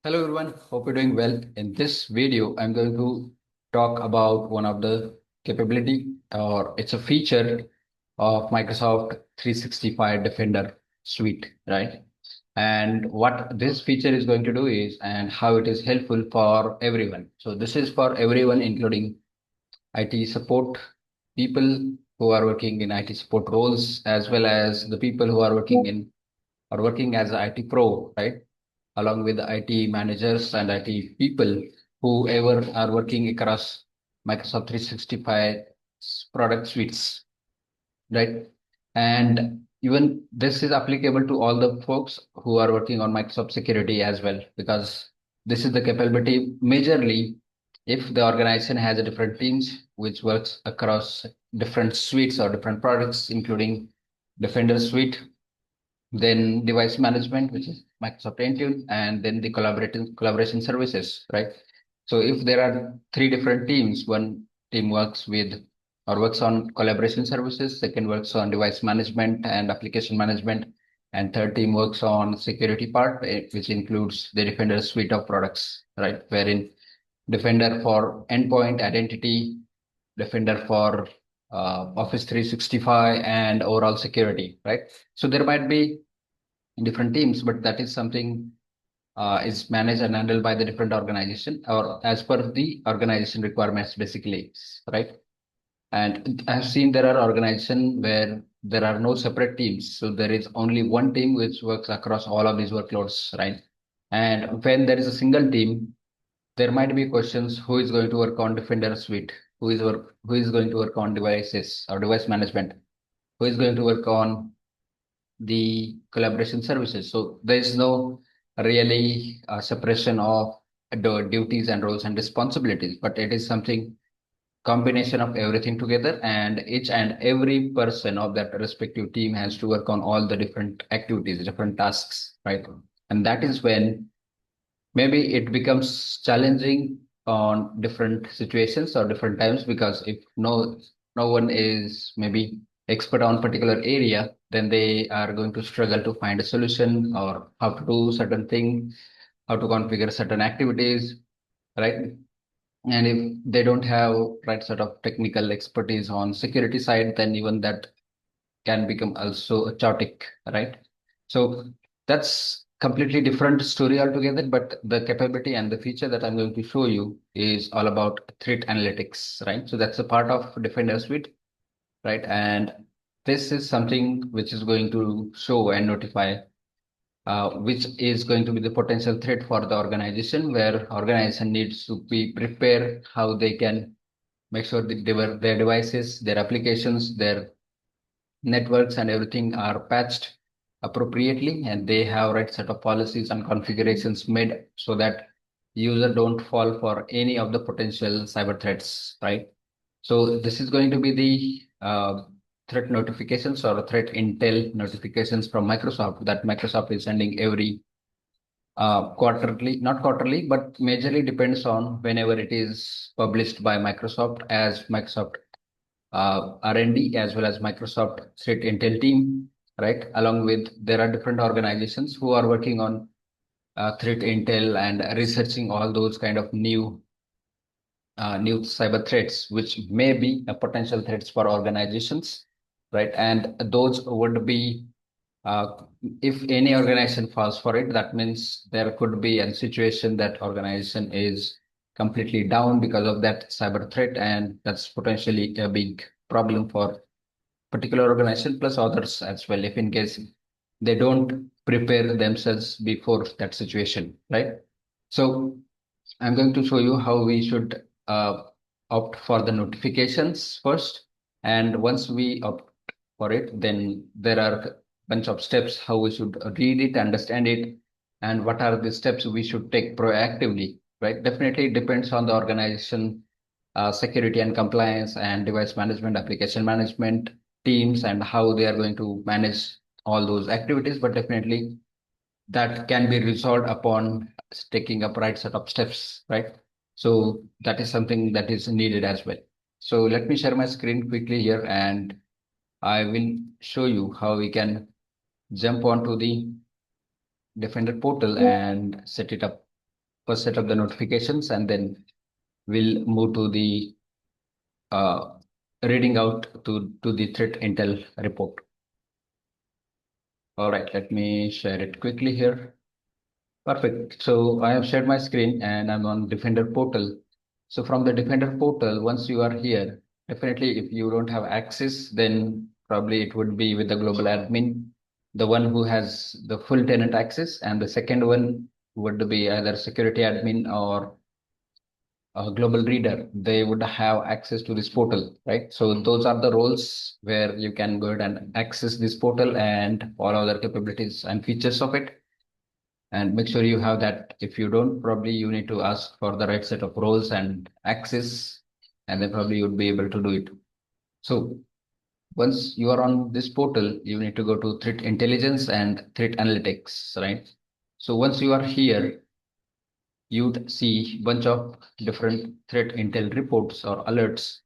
Hello everyone, hope you're doing well. In this video, I'm going to talk about one of the capability or it's a feature of Microsoft 365 Defender suite, right? And what this feature is going to do is and how it is helpful for everyone. So this is for everyone, including IT support people who are working in IT support roles, as well as the people who are working as an IT pro, right? Along with the IT managers and IT people, whoever are working across Microsoft 365 product suites, right? And even this is applicable to all the folks who are working on Microsoft security as well, because this is the capability majorly if the organization has a different teams which works across different suites or different products, including Defender suite, then device management, which is Microsoft Intune, and then the collaboration services, right? So if there are three different teams, one team works with or works on collaboration services, second works on device management and application management, and third team works on security part, which includes the Defender suite of products, right? Wherein Defender for endpoint identity, Defender for Office 365, and overall security, right? So there might be different teams, but that is something is managed and handled by the different organization or as per the organization requirements, basically, right? And I've seen there are organizations where there are no separate teams, so there is only one team which works across all of these workloads, right? And when there is a single team, there might be questions: who is going to work on Defender suite? Who is going to work on devices or device management? Who is going to work on the collaboration services? So there is no really separation of the duties and roles and responsibilities, but it is something combination of everything together, and each and every person of that respective team has to work on all the different activities, different tasks, right? And that is when maybe it becomes challenging on different situations or different times, because if no one is maybe expert on particular area, then they are going to struggle to find a solution or how to do certain thing, how to configure certain activities, right? And if they don't have right sort of technical expertise on security side, then even that can become also chaotic, right? So that's completely different story altogether. But the capability and the feature that I'm going to show you is all about threat analytics, right? So that's a part of Defender Suite, right? And this is something which is going to show and notify which is going to be the potential threat for the organization, where organization needs to be prepared how they can make sure that their devices, their applications, their networks and everything are patched appropriately, and they have right set of policies and configurations made so that user don't fall for any of the potential cyber threats, right? So this is going to be the threat notifications or threat intel notifications from Microsoft that Microsoft is sending every quarterly, not quarterly, but majorly depends on whenever it is published by Microsoft as Microsoft R&D, as well as Microsoft Threat Intel team, right? Along with there are different organizations who are working on threat intel and researching all those kind of new cyber threats, which may be a potential threats for organizations, right? And those would be uh, if any organization falls for it, that means there could be a situation that organization is completely down because of that cyber threat, and that's potentially a big problem for particular organization plus others as well, if in case they don't prepare themselves before that situation, right? So I'm going to show you how we should opt for the notifications first. And once we opt for it, then there are a bunch of steps how we should read it, understand it, and what are the steps we should take proactively, right? Definitely it depends on the organization, security and compliance and device management, application management teams, and how they are going to manage all those activities. But definitely that can be resolved upon taking up right set of steps, right? So that is something that is needed as well. So let me share my screen quickly here, and I will show you how we can jump onto the Defender portal and set it up. first set up the notifications, and then we'll move to the uh, reading out to the threat intel report. All right, let me share it quickly here. Perfect. So I have shared my screen and I'm on Defender portal. So from the Defender portal, once you are here, definitely if you don't have access, then probably it would be with the global admin, the one who has the full tenant access, and the second one would be either security admin or a global reader. They would have access to this portal, right? So those are the roles where you can go ahead and access this portal and all other capabilities and features of it, and make sure you have that. If you don't, probably you need to ask for the right set of roles and access, and then probably you'd be able to do it. So once you are on this portal, you need to go to threat intelligence and threat analytics, right? So once you are here, you'd see bunch of different threat intel reports or alerts,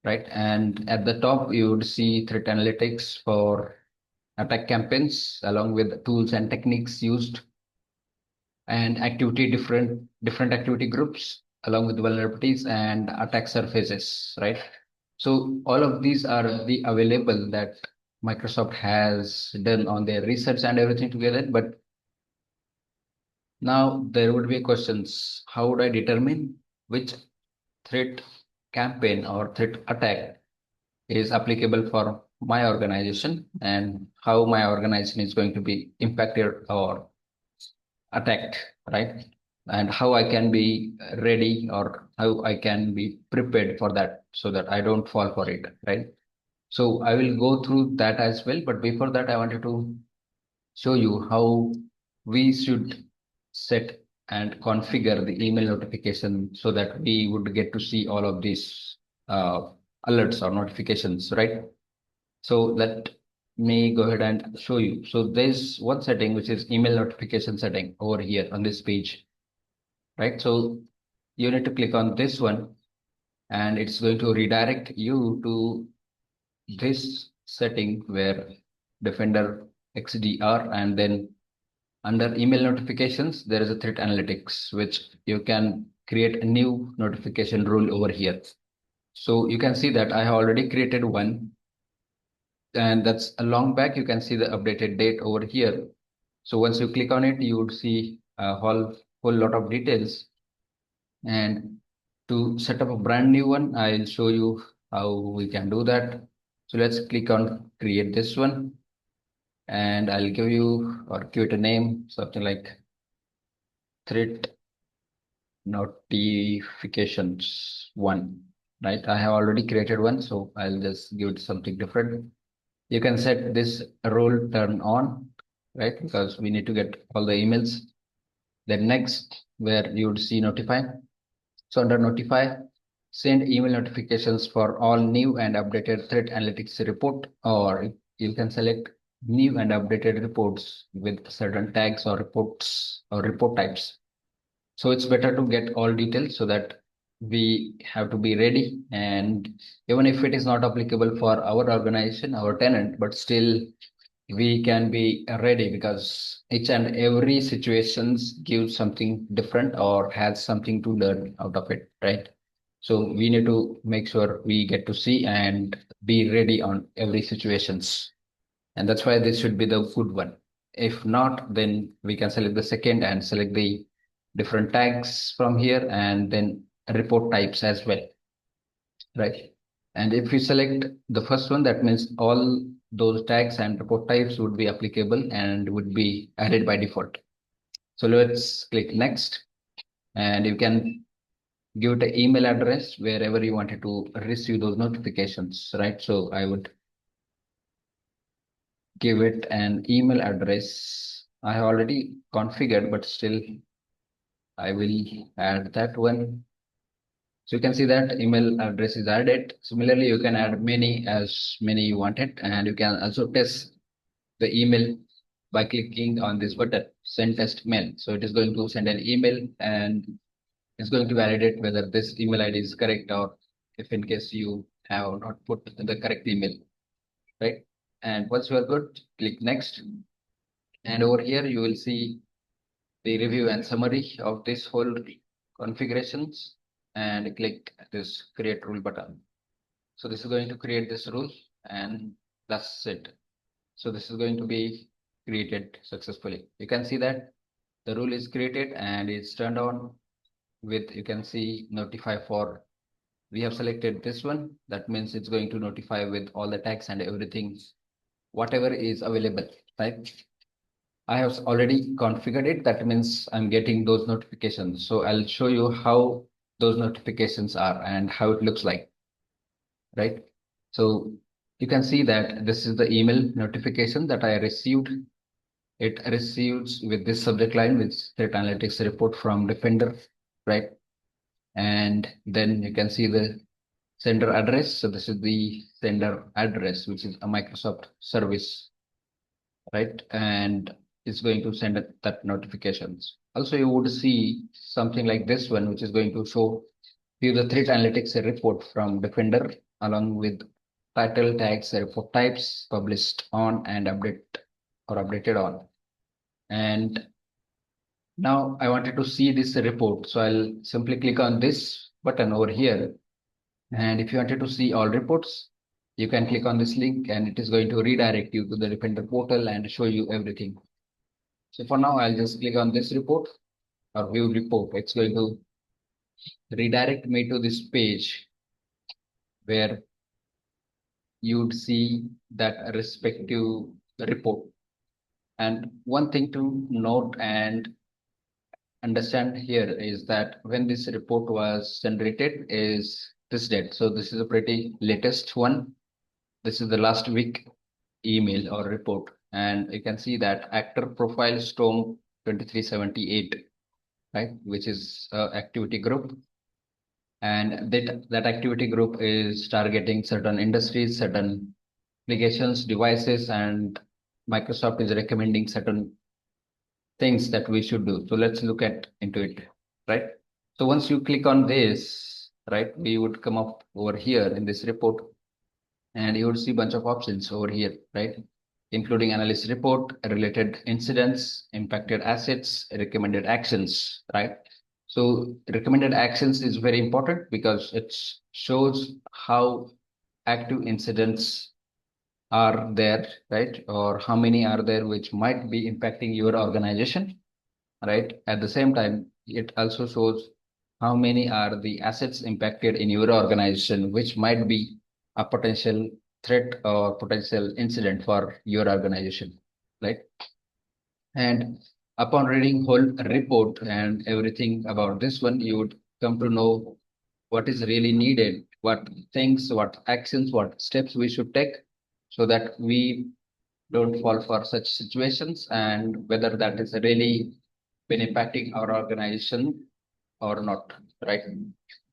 right? And at the top, you would see threat analytics for attack campaigns along with tools and techniques used, and activity different activity groups along with vulnerabilities and attack surfaces, right? So all of these are the available that Microsoft has done on their research and everything together. But now there would be questions: how would I determine which threat campaign or threat attack is applicable for my organization, and how my organization is going to be impacted or attacked, right? And how I can be ready, or how I can be prepared for that so that I don't fall for it, right? So I will go through that as well. But before that, I wanted to show you how we should set and configure the email notification so that we would get to see all of these uh, alerts or notifications, right? So let me go ahead and show you. So there's one setting which is email notification setting over here on this page, right? So you need to click on this one, and it's going to redirect you to this setting where Defender XDR, and then under email notifications, there is a threat analytics, which you can create a new notification rule over here. So you can see that I have already created one, and that's a long back. You can see the updated date over here. So once you click on it, you would see a whole lot of details. And to set up a brand new one, I'll show you how we can do that. So let's click on create this one, and I'll give you or give it a name, something like threat notifications one, right? I have already created one, so I'll just give it something different. You can set this role turn on, right? Because we need to get all the emails. Then next, where you would see notify. So under notify, send email notifications for all new and updated threat analytics report, or you can select new and updated reports with certain tags or reports or report types. So it's better to get all details so that we have to be ready. And even if it is not applicable for our organization, our tenant, but still we can be ready, because each and every situations gives something different or has something to learn out of it, right? So we need to make sure we get to see and be ready on every situations. And that's why this should be the good one. If not, then we can select the second and select the different tags from here, and then report types as well, right? And if we select the first one, that means all those tags and report types would be applicable and would be added by default. So let's click next, and you can give it an email address wherever you wanted to receive those notifications, right? So I would give it an email address. I have already configured, but still I will add that one. So you can see that email address is added. Similarly, you can add many you wanted, and you can also test the email by clicking on this button, send test mail. So it is going to send an email, and it's going to validate whether this email ID is correct, or if in case you have not put the correct email, right? And once you are good, click next. And over here, you will see the review and summary of this whole configurations and click this create rule button. So this is going to create this rule and that's it. So this is going to be created successfully. You can see that the rule is created and it's turned on with, you can see, notify for. We have selected this one. That means it's going to notify with all the tags and everything, whatever is available, right? I have already configured it. That means I'm getting those notifications. So I'll show you how those notifications are and how it looks like, right? So you can see that this is the email notification that I received. It receives with this subject line, with threat analytics report from Defender, right? And then you can see the sender address. So this is the sender address, which is a Microsoft service, right? And it's going to send that notifications. Also, you would see something like this one, which is going to show you the threat analytics report from Defender along with title tags, report types, published on and update or updated on. And now I wanted to see this report. So I'll simply click on this button over here. And if you wanted to see all reports, you can click on this link and it is going to redirect you to the Defender portal and show you everything. So for now, I'll just click on this report or view report. It's going to redirect me to this page where you'd see that respective report. And one thing to note and understand here is that when this report was generated is this date. So this is a pretty latest one. This is the last week email or report. And you can see that actor profile storm 2378, right, which is activity group. And that activity group is targeting certain industries, certain applications, devices, and Microsoft is recommending certain things that we should do. So let's look at into it, right? So once you click on this, right, we would come up over here in this report and you would see a bunch of options over here, right? Including analyst report, related incidents, impacted assets, recommended actions, right? So recommended actions is very important because it shows how active incidents are there, right? Or how many are there which might be impacting your organization, right? At the same time, it also shows how many are the assets impacted in your organization, which might be a potential threat or potential incident for your organization, right? And upon reading whole report and everything about this one, you would come to know what is really needed, what things, what actions, what steps we should take so that we don't fall for such situations and whether that is really been impacting our organization or not, right?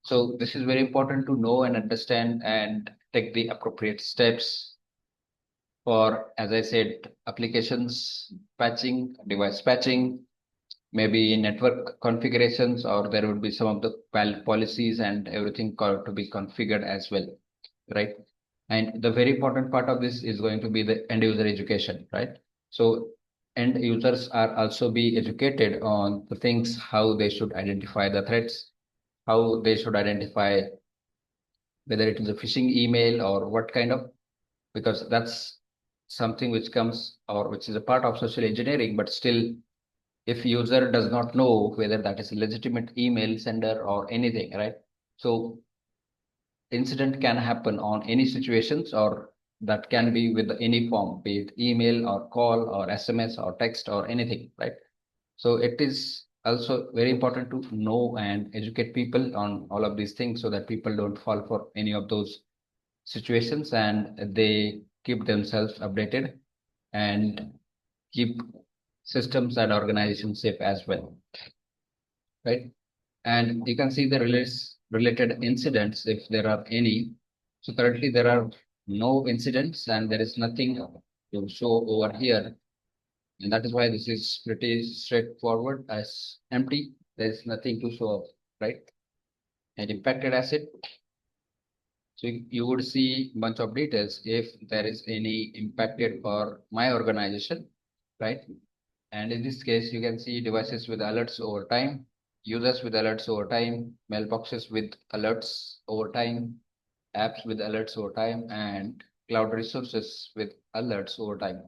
So this is very important to know and understand and take the appropriate steps for, as I said, applications patching, device patching, maybe network configurations, or there would be some of the policies and everything to be configured as well, right? And the very important part of this is going to be the end user education, right? So end users are also be educated on the things, how they should identify the threats, how they should identify whether it is a phishing email or what kind of, because that's something which comes or which is a part of social engineering, but still if user does not know whether that is a legitimate email sender or anything, right? So incident can happen on any situations or that can be with any form, be it email or call or SMS or text or anything, right? So it is also very important to know and educate people on all of these things so that people don't fall for any of those situations and they keep themselves updated and keep systems and organizations safe as well, right? And you can see the related incidents if there are any. So currently there are no incidents and there is nothing to show over here. And that is why this is pretty straightforward as empty. There is nothing to show up, right? And impacted asset. So you would see a bunch of details if there is any impacted for my organization, right? And in this case, you can see devices with alerts over time, users with alerts over time, mailboxes with alerts over time, apps with alerts over time, and cloud resources with alerts over time.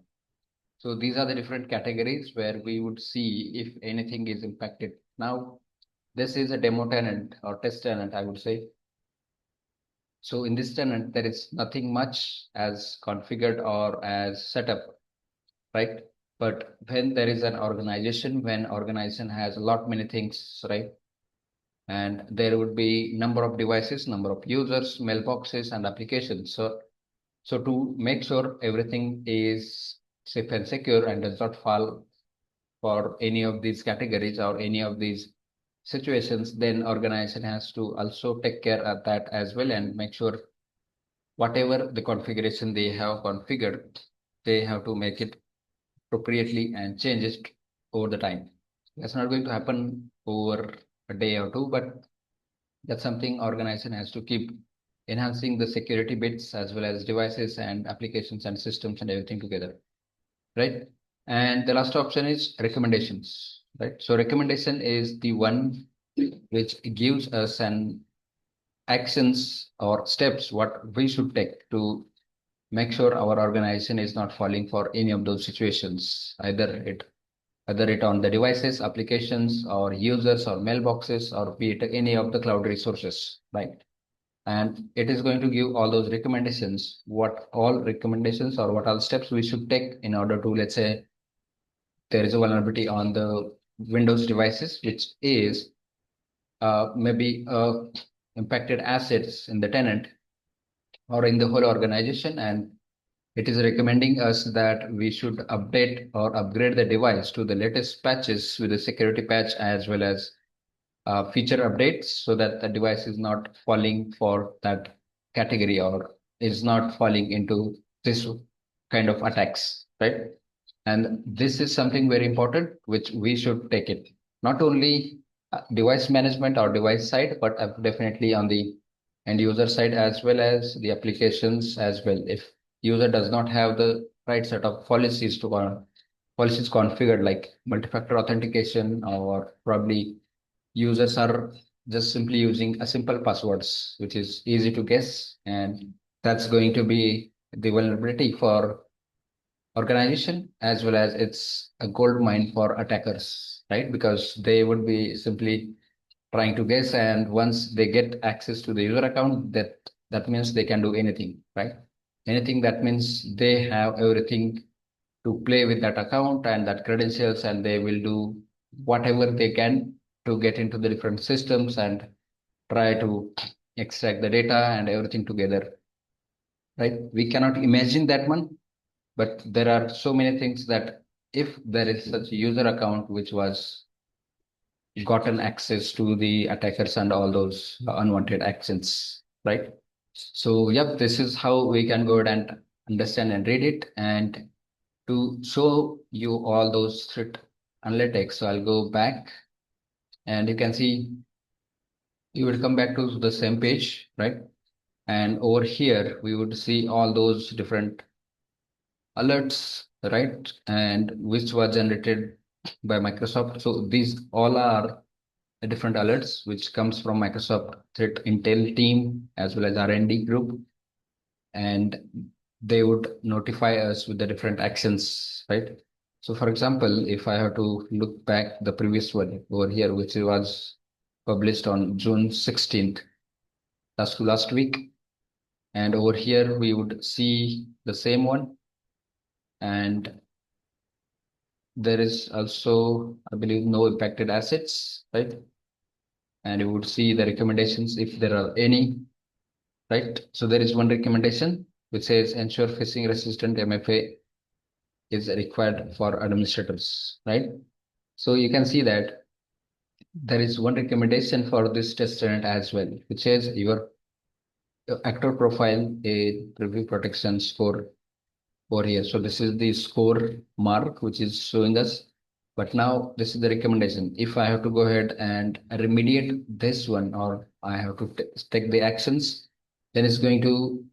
So these are the different categories where we would see if anything is impacted. Now, this is a demo tenant or test tenant, I would say. So in this tenant, there is nothing much as configured or as set up, right? But when there is an organization, when organization has a lot many things, right? And there would be number of devices, number of users, mailboxes, and applications. So to make sure everything is safe and secure and does not fall for any of these categories or any of these situations, then organization has to also take care of that as well and make sure whatever the configuration they have configured, they have to make it appropriately and change it over the time. That's not going to happen over a day or two, but that's something organization has to keep enhancing the security bits as well as devices and applications and systems and everything together, right? And the last option is recommendations, right? So recommendation is the one which gives us an actions or steps what we should take to make sure our organization is not falling for any of those situations, either it on the devices, applications, or users, or mailboxes, or be it any of the cloud resources, right? And it is going to give all those recommendations, what all recommendations or what all steps we should take in order to, let's say, there is a vulnerability on the Windows devices, which is maybe impacted assets in the tenant or in the whole organization, and it is recommending us that we should update or upgrade the device to the latest patches with the security patch as well as feature updates so that the device is not falling for that category or is not falling into this kind of attacks, right? And this is something very important, which we should take it. Not only device management or device side, but definitely on the end user side as well as the applications as well. If user does not have the right set of policies to policies configured like multi-factor authentication or probably users are just simply using a simple passwords, which is easy to guess, and that's going to be the vulnerability for organization as well as it's a gold mine for attackers, right? Because they would be simply trying to guess, and once they get access to the user account, that means they can do anything, right? Anything that means they have everything to play with that account and that credentials, and they will do whatever they can to get into the different systems and try to extract the data and everything together, right? We cannot imagine that one, but there are so many things that if there is such a user account which was gotten access to the attackers and all those unwanted actions, right? So, yep, this is how we can go ahead and understand and read it. And to show you all those threat analytics, so I'll go back and you can see you would come back to the same page, right? And over here, we would see all those different alerts, right? And which were generated by Microsoft. So these all are the different alerts which comes from Microsoft Threat Intel team as well as R&D group, and they would notify us with the different actions, right? So for example, if I have to look back the previous one over here, which was published on June 16th, last week, and over here we would see the same one, and there is also, I believe, no impacted assets, right? And you would see the recommendations if there are any, right? So there is one recommendation which says ensure phishing resistant MFA is required for administrators, right? So you can see that there is one recommendation for this test tenant as well, which says your actor profile a preview protection score over here. So this is the score mark which is showing us. But now this is the recommendation. If I have to go ahead and remediate this one, or I have to take the actions, then it's going to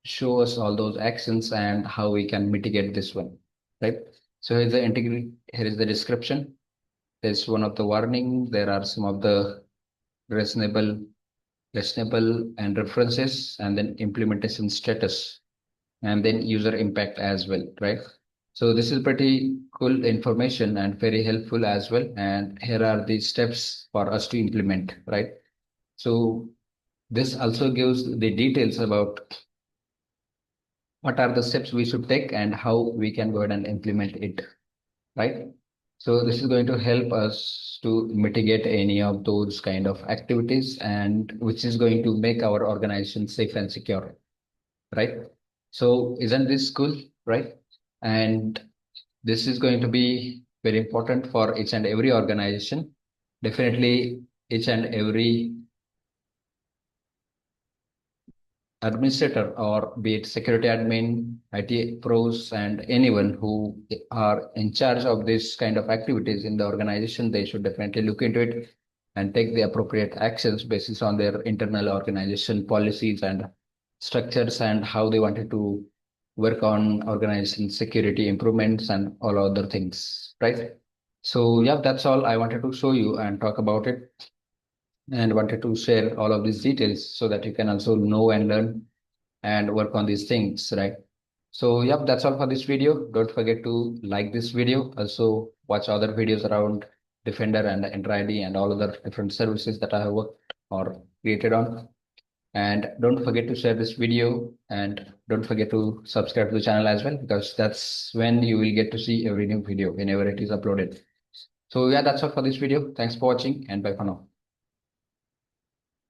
show us all those actions and how we can mitigate this one, right? So here's the integrity. Here is the description. There's one of the warning. There are some of the reasonable, listenable and references, and then implementation status, and then user impact as well, right? So this is pretty cool information and very helpful as well. And here are the steps for us to implement, right? So this also gives the details about what are the steps we should take and how we can go ahead and implement it, right? So this is going to help us to mitigate any of those kind of activities and which is going to make our organization safe and secure, right? So isn't this cool, right? And this is going to be very important for each and every organization. Definitely each and every administrator or be it security admin, IT pros, and anyone who are in charge of this kind of activities in the organization, they should definitely look into it and take the appropriate actions based on their internal organization policies and structures and how they wanted to work on organization security improvements and all other things, right? So yeah, that's all I wanted to show you and talk about it and wanted to share all of these details so that you can also know and learn and work on these things, right? So, yep, that's all for this video. Don't forget to like this video. Also, watch other videos around Defender and Enter ID and all other different services that I have worked or created on. And don't forget to share this video and don't forget to subscribe to the channel as well because that's when you will get to see every new video whenever it is uploaded. So, yeah, that's all for this video. Thanks for watching and bye for now.